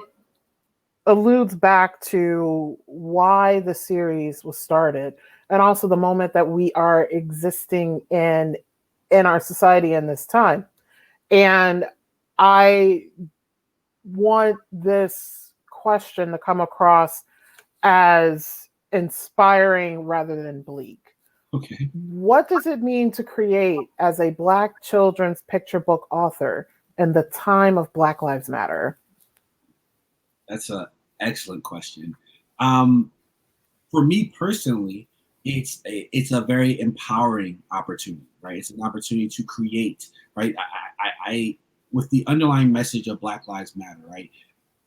alludes back to why the series was started, and also the moment that we are existing in our society in this time. And I want this question to come across as inspiring rather than bleak. Okay, What does it mean to create as a Black children's picture book author in the time of Black Lives Matter? that's an excellent question. Um, for me personally, it's a very empowering opportunity, right? It's an opportunity to create, right? I with the underlying message of Black Lives Matter, right?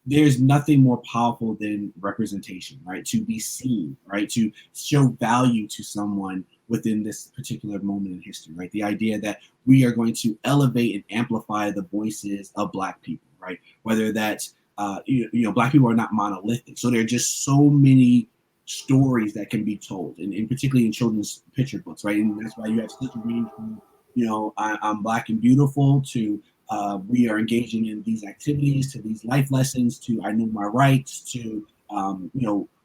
There's nothing more powerful than representation, right? To be seen, right? To show value to someone within this particular moment in history, right? The idea that we are going to elevate and amplify the voices of Black people, right? Whether that's Black people are not monolithic, so there are just so many stories that can be told, and particularly in children's picture books, right? And that's why you have such a range from, I'm Black and beautiful to we are engaging in these activities, to these life lessons, to I know my rights, to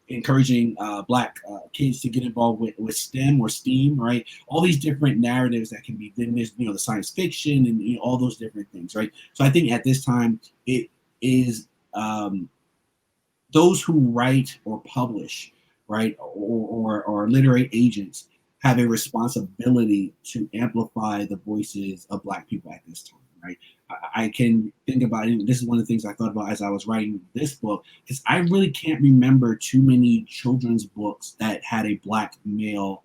encouraging Black kids to get involved with STEM or STEAM, right? All these different narratives that can be. Then there's the science fiction and all those different things, right? So I think at this time it is those who write or publish, right, or literary agents have a responsibility to amplify the voices of Black people at this time, right? I can think about it. This is one of the things I thought about as I was writing this book, is I really can't remember too many children's books that had a Black male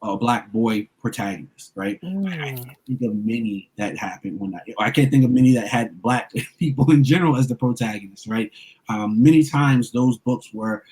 a Black boy protagonist, right? I Mm. can't think of many that happened when I can't think of many that had Black people in general as the protagonists, right? Many times those books were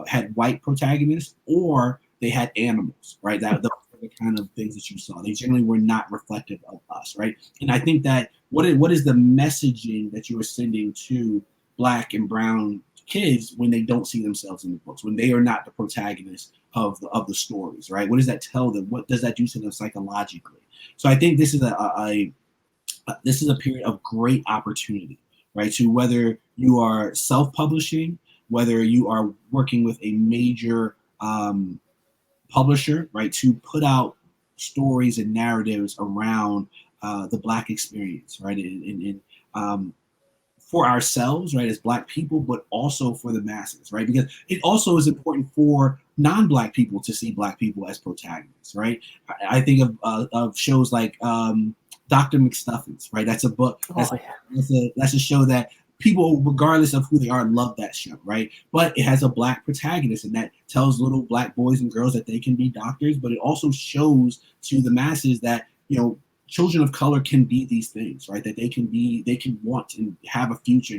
had white protagonists, or they had animals, right? That those were the kind of things that you saw. They generally were not reflective of us, right? And I think that what is the messaging that you are sending to Black and brown kids when they don't see themselves in the books, when they are not the protagonists of the stories, right? What does that tell them? What does that do to them psychologically? So I think this is this is a period of great opportunity, right? To whether you are self-publishing, whether you are working with a major publisher, right, to put out stories and narratives around the Black experience, right, and for ourselves, right, as Black people, but also for the masses, right? Because it also is important for non-Black people to see Black people as protagonists, right? I think of shows like Dr. McStuffins, right? That's a book. Oh, yeah. That's a show that people, regardless of who they are, love that show, right? But it has a Black protagonist, and that tells little Black boys and girls that they can be doctors. But it also shows to the masses that children of color can be these things, right? That they can want and have a future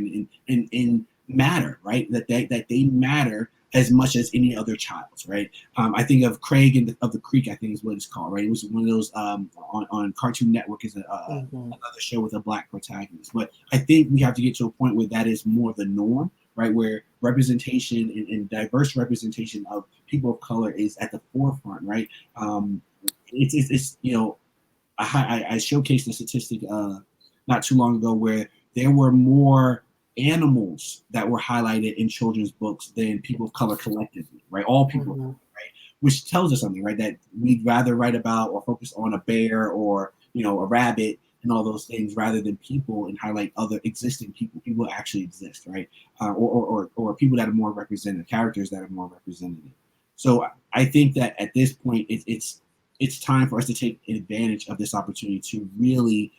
and matter, right? That they matter as much as any other child, right? I think of Craig and of the Creek, I think is what it's called, right? It was one of those on Cartoon Network is Mhm. another show with a Black protagonist. But I think we have to get to a point where that is more the norm, right? Where representation and diverse representation of people of color is at the forefront, right? It's I showcased a statistic not too long ago where there were more animals that were highlighted in children's books than people of color collectively, right? All people, Mhm. right? Which tells us something, right? That we'd rather write about or focus on a bear or a rabbit and all those things rather than people and highlight other existing people that actually exist, right? Or people that are more represented, characters that are more represented. So I think that at this point, it's time for us to take advantage of this opportunity to really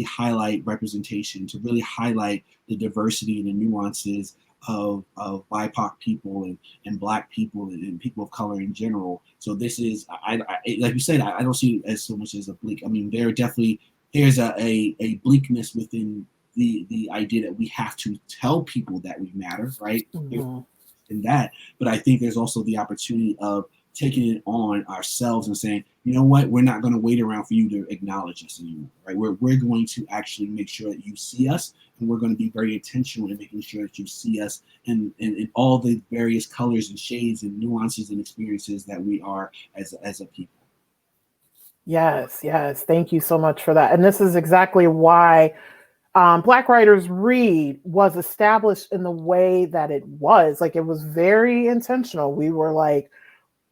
highlight representation, to really highlight the diversity and the nuances of BIPOC people and Black people and people of color in general. So this is, like you said, I don't see it as so much as a bleak. I mean, there's a bleakness within the idea that we have to tell people that we matter, right? Mhm. In that. But I think there's also the opportunity of taking it on ourselves and saying, you know what, we're not going to wait around for you to acknowledge us anymore, right? We're going to actually make sure that you see us, and we're going to be very intentional in making sure that you see us in all the various colors and shades and nuances and experiences that we are as a people. Yes, yes. Thank you so much for that. And this is exactly why Black Writers Read was established in the way that it was. Like, it was very intentional. We were like,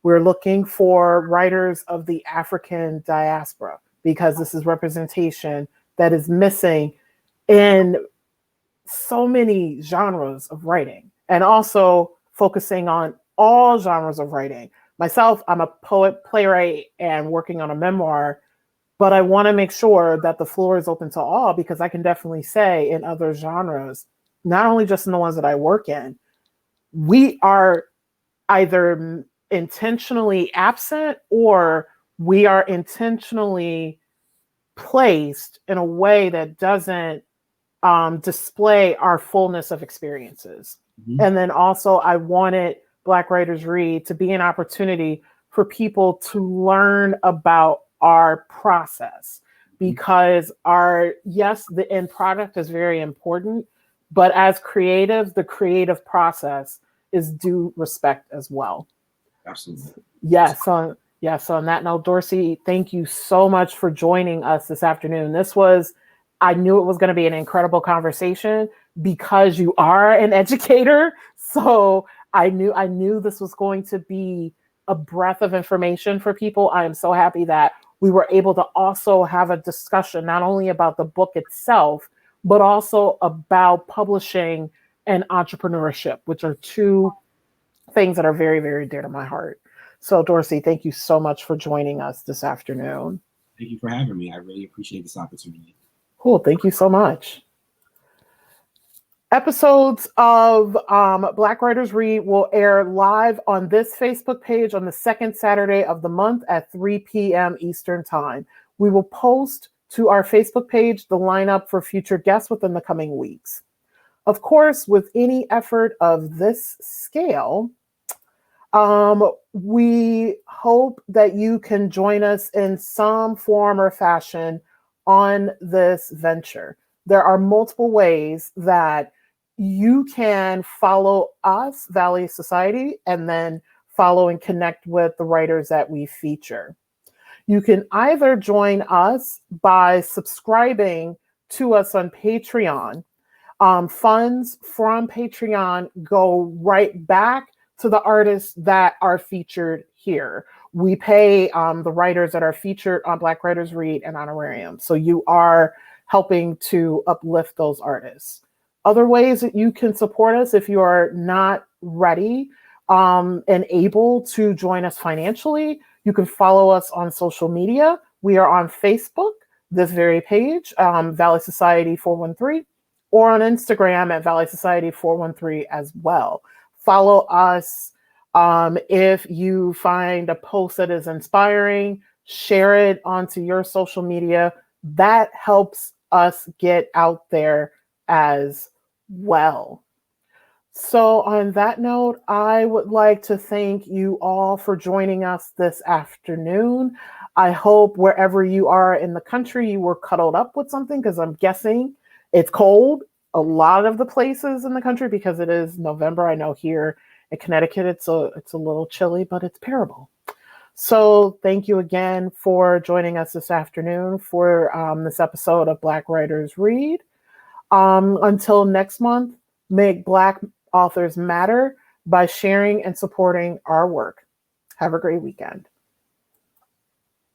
we're looking for writers of the African diaspora because this is representation that is missing in so many genres of writing, and also focusing on all genres of writing. Myself, I'm a poet, playwright, and working on a memoir, but I want to make sure that the floor is open to all because I can definitely say in other genres, not only just in the ones that I work in, we are either intentionally absent or we are intentionally placed in a way that doesn't display our fullness of experiences. Mhm. And then also, I wanted Black Writers Read to be an opportunity for people to learn about our process because yes, the end product is very important, but as creatives, the creative process is due respect as well. Absolutely. Yes. So on that note, Dorsey, thank you so much for joining us this afternoon. I knew it was going to be an incredible conversation because you are an educator. So I knew this was going to be a breath of information for people. I am so happy that we were able to also have a discussion, not only about the book itself, but also about publishing and entrepreneurship, which are two things that are very, very dear to my heart. So, Dorsey, thank you so much for joining us this afternoon. Thank you for having me. I really appreciate this opportunity. Cool. Thank you so much. Episodes of Black Writers Read will air live on this Facebook page on the second Saturday of the month at 3 p.m. Eastern Time. We will post to our Facebook page the lineup for future guests within the coming weeks. Of course, with any effort of this scale, we hope that you can join us in some form or fashion on this venture. There are multiple ways that you can follow us, Valley Society, and then follow and connect with the writers that we feature. You can either join us by subscribing to us on Patreon. Funds from Patreon go right back to the artists that are featured here. We pay the writers that are featured on Black Writers Read and Honorarium. So you are helping to uplift those artists. Other ways that you can support us if you are not ready and able to join us financially, you can follow us on social media. We are on Facebook, this very page, Valley Society 413, or on Instagram at Valley Society 413 as well. Follow us. If you find a post that is inspiring, share it onto your social media. That helps us get out there as well. So, on that note, I would like to thank you all for joining us this afternoon. I hope wherever you are in the country, you were cuddled up with something because I'm guessing it's cold a lot of the places in the country because it is November. I know here in Connecticut it's a little chilly, but it's bearable. So thank you again for joining us this afternoon for this episode of Black Writers Read. Until next month, make Black authors matter by sharing and supporting our work. Have a great weekend.